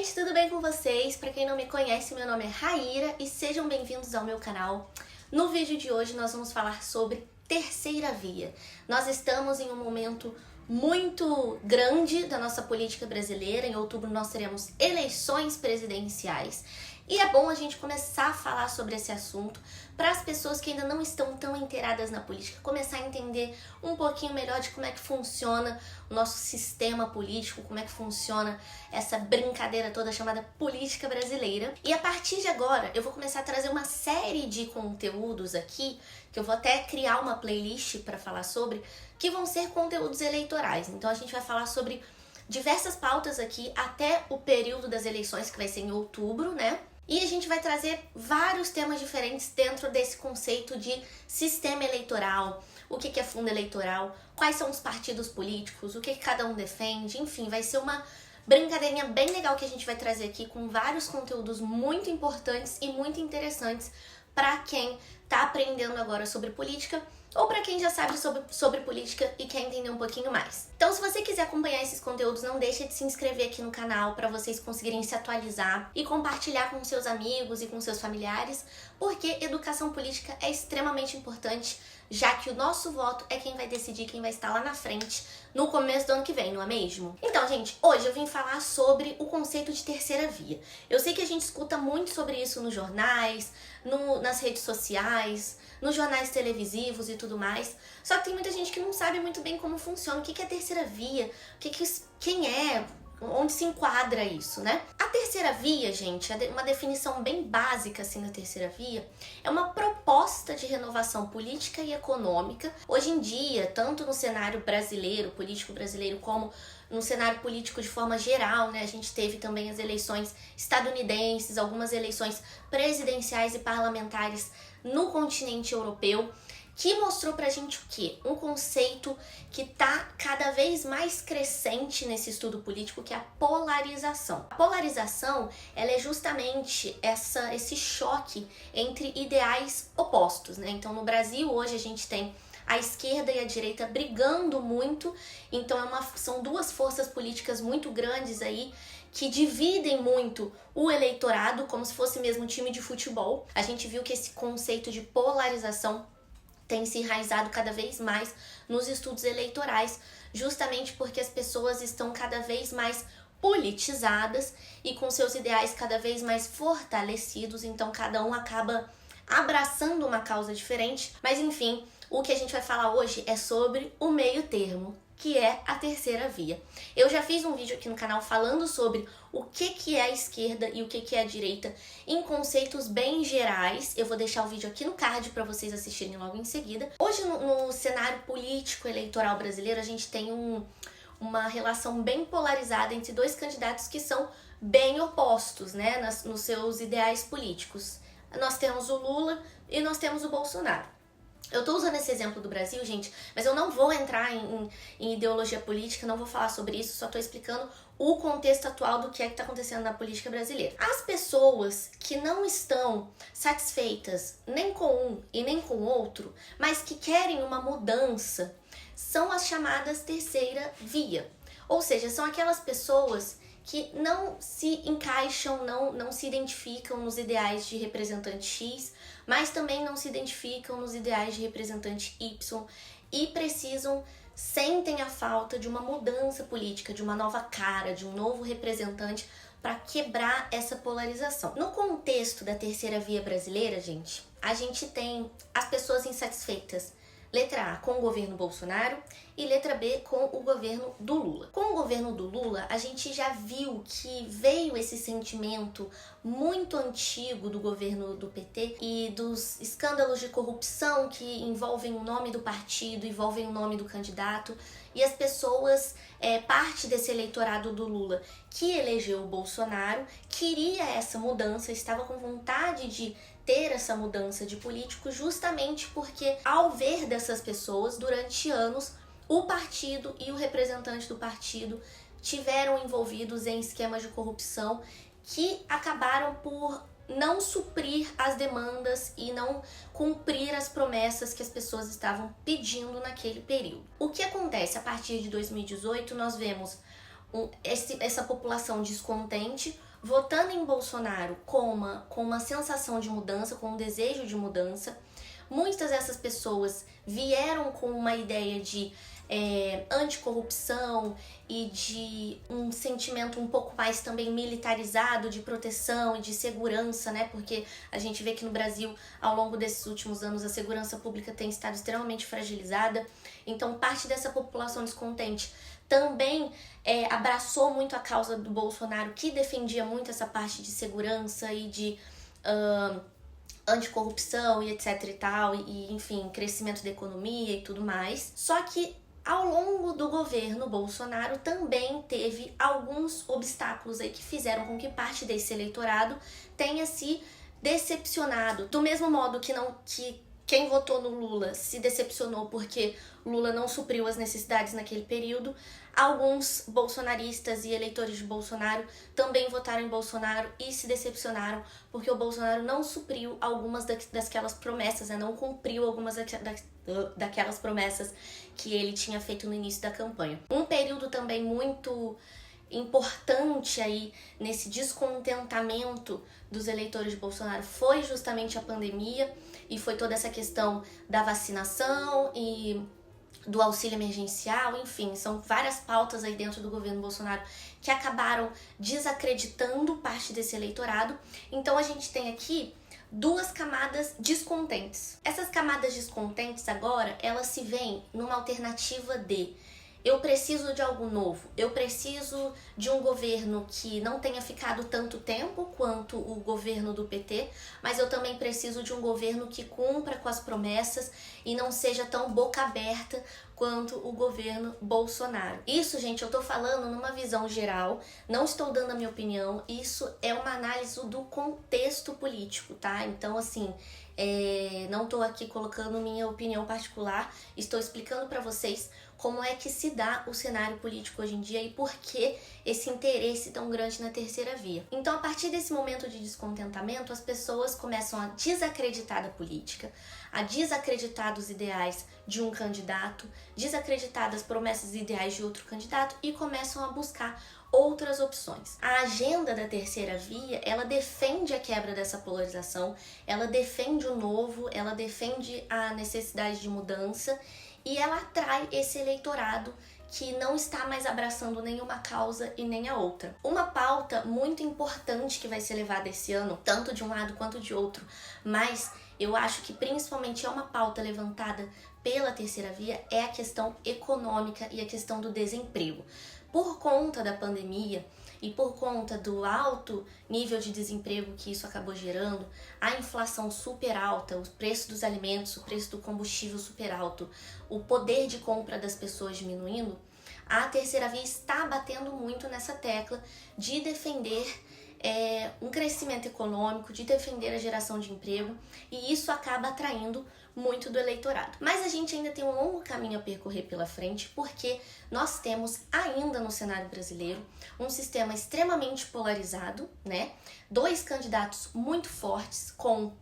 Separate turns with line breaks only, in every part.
gente, tudo bem com vocês? Pra quem não me conhece, meu nome é Raíra e sejam bem-vindos ao meu canal. No vídeo de hoje nós vamos falar sobre terceira via. Nós estamos em um momento muito grande da nossa política brasileira. Em outubro nós teremos eleições presidenciais e é bom a gente começar a falar sobre esse assunto para as pessoas que ainda não estão tão inteiradas na política, começar a entender um pouquinho melhor de como é que funciona o nosso sistema político, como é que funciona essa brincadeira toda chamada política brasileira. E a partir de agora eu vou começar a trazer uma série de conteúdos aqui, que eu vou até criar uma playlist para falar sobre, que vão ser conteúdos eleitorais. Então a gente vai falar sobre diversas pautas aqui até o período das eleições, que vai ser em outubro, né? E a gente vai trazer vários temas diferentes dentro desse conceito de sistema eleitoral, o que é fundo eleitoral, quais são os partidos políticos, o que cada um defende, enfim, vai ser uma brincadeirinha bem legal que a gente vai trazer aqui com vários conteúdos muito importantes e muito interessantes para quem tá aprendendo agora sobre política ou para quem já sabe sobre política e quer entender um pouquinho mais. Então, se você quiser acompanhar esses conteúdos, não deixe de se inscrever aqui no canal para vocês conseguirem se atualizar e compartilhar com seus amigos e com seus familiares, porque educação política é extremamente importante, já que o nosso voto é quem vai decidir quem vai estar lá na frente no começo do ano que vem, não é mesmo? Então, gente, hoje eu vim falar sobre o conceito de terceira via. Eu sei que a gente escuta muito sobre isso nos jornais, nas redes sociais, nos jornais televisivos e tudo mais, só que tem muita gente que não sabe muito bem como funciona, o que é terceira via, quem é, onde se enquadra isso, né? A terceira via, gente, uma definição bem básica assim da terceira via, é uma proposta de renovação política e econômica. Hoje em dia, tanto no cenário brasileiro, político brasileiro, como no cenário político de forma geral, né? A gente teve também as eleições estadunidenses, algumas eleições presidenciais e parlamentares no continente europeu, que mostrou pra gente o quê? Um conceito que tá cada vez mais crescente nesse estudo político, que é a polarização. A polarização, ela é justamente esse choque entre ideais opostos, né? Então, no Brasil, hoje a gente tem a esquerda e a direita brigando muito, então são duas forças políticas muito grandes aí, que dividem muito o eleitorado, como se fosse mesmo um time de futebol. A gente viu que esse conceito de polarização tem se enraizado cada vez mais nos estudos eleitorais, justamente porque as pessoas estão cada vez mais politizadas e com seus ideais cada vez mais fortalecidos, então cada um acaba abraçando uma causa diferente. Mas enfim, o que a gente vai falar hoje é sobre o meio termo, que é a terceira via. Eu já fiz um vídeo aqui no canal falando sobre o que é a esquerda e o que é a direita em conceitos bem gerais. Eu vou deixar o vídeo aqui no card para vocês assistirem logo em seguida. Hoje, no cenário político eleitoral brasileiro, a gente tem uma relação bem polarizada entre dois candidatos que são bem opostos, né, nos seus ideais políticos. Nós temos o Lula e nós temos o Bolsonaro. Eu tô usando esse exemplo do Brasil, gente, mas eu não vou entrar em ideologia política, não vou falar sobre isso, só tô explicando o contexto atual do que é que tá acontecendo na política brasileira. As pessoas que não estão satisfeitas nem com um e nem com o outro, mas que querem uma mudança, são as chamadas terceira via. Ou seja, são aquelas pessoas que não se encaixam, não se identificam nos ideais de representante X, mas também não se identificam nos ideais de representante Y e sentem a falta de uma mudança política, de uma nova cara, de um novo representante para quebrar essa polarização. No contexto da terceira via brasileira, gente, a gente tem as pessoas insatisfeitas. Letra A, com o governo Bolsonaro, e letra B, com o governo do Lula. Com o governo do Lula, a gente já viu que veio esse sentimento muito antigo do governo do PT e dos escândalos de corrupção que envolvem o nome do partido, envolvem o nome do candidato, e as pessoas, parte desse eleitorado do Lula que elegeu o Bolsonaro, queria essa mudança, estava com vontade de ter essa mudança de político, justamente porque, ao ver dessas pessoas, durante anos, o partido e o representante do partido tiveram envolvidos em esquemas de corrupção que acabaram por não suprir as demandas e não cumprir as promessas que as pessoas estavam pedindo naquele período. O que acontece? A partir de 2018, nós vemos essa população descontente votando em Bolsonaro com uma sensação de mudança, com um desejo de mudança. Muitas dessas pessoas vieram com uma ideia de anticorrupção e de um sentimento um pouco mais também militarizado de proteção e de segurança, né? Porque a gente vê que no Brasil, ao longo desses últimos anos, a segurança pública tem estado extremamente fragilizada. Então, parte dessa população descontente também abraçou muito a causa do Bolsonaro, que defendia muito essa parte de segurança e de anticorrupção e etc e tal, e enfim, crescimento da economia e tudo mais. Só que ao longo do governo Bolsonaro também teve alguns obstáculos aí que fizeram com que parte desse eleitorado tenha se decepcionado. Do mesmo modo que quem votou no Lula se decepcionou porque Lula não supriu as necessidades naquele período, alguns bolsonaristas e eleitores de Bolsonaro também votaram em Bolsonaro e se decepcionaram porque o Bolsonaro não supriu algumas daquelas promessas, né? Não cumpriu algumas daquelas promessas que ele tinha feito no início da campanha. Um período também muito importante aí nesse descontentamento dos eleitores de Bolsonaro foi justamente a pandemia e foi toda essa questão da vacinação e do auxílio emergencial, enfim, são várias pautas aí dentro do governo Bolsonaro que acabaram desacreditando parte desse eleitorado. Então a gente tem aqui duas camadas descontentes. Essas camadas descontentes agora, elas se veem numa alternativa de eu preciso de algo novo, eu preciso de um governo que não tenha ficado tanto tempo quanto o governo do PT, mas eu também preciso de um governo que cumpra com as promessas e não seja tão boca aberta quanto o governo Bolsonaro. Isso, gente, eu tô falando numa visão geral, não estou dando a minha opinião, isso é uma análise do contexto político, tá? Então, assim, não tô aqui colocando minha opinião particular, estou explicando pra vocês como é que se dá o cenário político hoje em dia e por que esse interesse tão grande na terceira via. Então, a partir desse momento de descontentamento, as pessoas começam a desacreditar da política, a desacreditar dos ideais de um candidato, desacreditar das promessas e ideais de outro candidato e começam a buscar outras opções. A agenda da terceira via, ela defende a quebra dessa polarização, ela defende o novo, ela defende a necessidade de mudança e ela atrai esse eleitorado que não está mais abraçando nenhuma causa e nem a outra. Uma pauta muito importante que vai ser levada esse ano, tanto de um lado quanto de outro, mas eu acho que principalmente é uma pauta levantada pela terceira via, é a questão econômica e a questão do desemprego. Por conta da pandemia e por conta do alto nível de desemprego que isso acabou gerando, a inflação super alta, o preço dos alimentos, o preço do combustível super alto, o poder de compra das pessoas diminuindo, a terceira via está batendo muito nessa tecla de defender um crescimento econômico, de defender a geração de emprego, e isso acaba atraindo muito do eleitorado. Mas a gente ainda tem um longo caminho a percorrer pela frente, porque nós temos ainda no cenário brasileiro um sistema extremamente polarizado, né? Dois candidatos muito fortes, com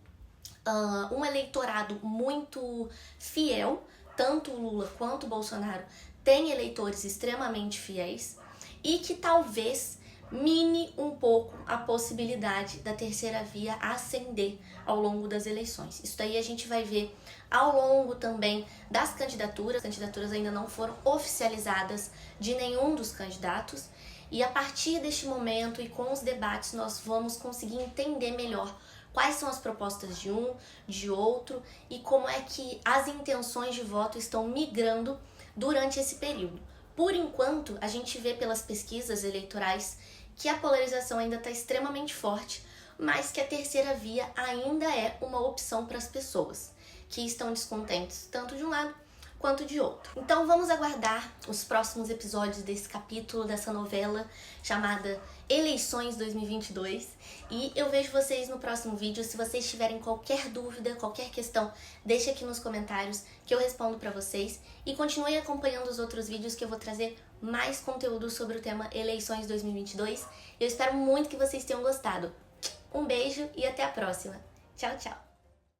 um eleitorado muito fiel, tanto o Lula quanto o Bolsonaro têm eleitores extremamente fiéis, e que talvez mine um pouco a possibilidade da terceira via ascender ao longo das eleições. Isso daí a gente vai ver ao longo também das candidaturas. As candidaturas ainda não foram oficializadas de nenhum dos candidatos, e a partir deste momento e com os debates nós vamos conseguir entender melhor quais são as propostas de um, de outro, e como é que as intenções de voto estão migrando durante esse período. Por enquanto, a gente vê pelas pesquisas eleitorais que a polarização ainda está extremamente forte, mas que a terceira via ainda é uma opção para as pessoas que estão descontentes, tanto de um lado quanto de outro. Então vamos aguardar os próximos episódios desse capítulo, dessa novela chamada Eleições 2022, e eu vejo vocês no próximo vídeo. Se vocês tiverem qualquer dúvida, qualquer questão, deixe aqui nos comentários que eu respondo para vocês, e continuem acompanhando os outros vídeos que eu vou trazer mais conteúdo sobre o tema Eleições 2022. Eu espero muito que vocês tenham gostado. Um beijo e até a próxima. Tchau, tchau!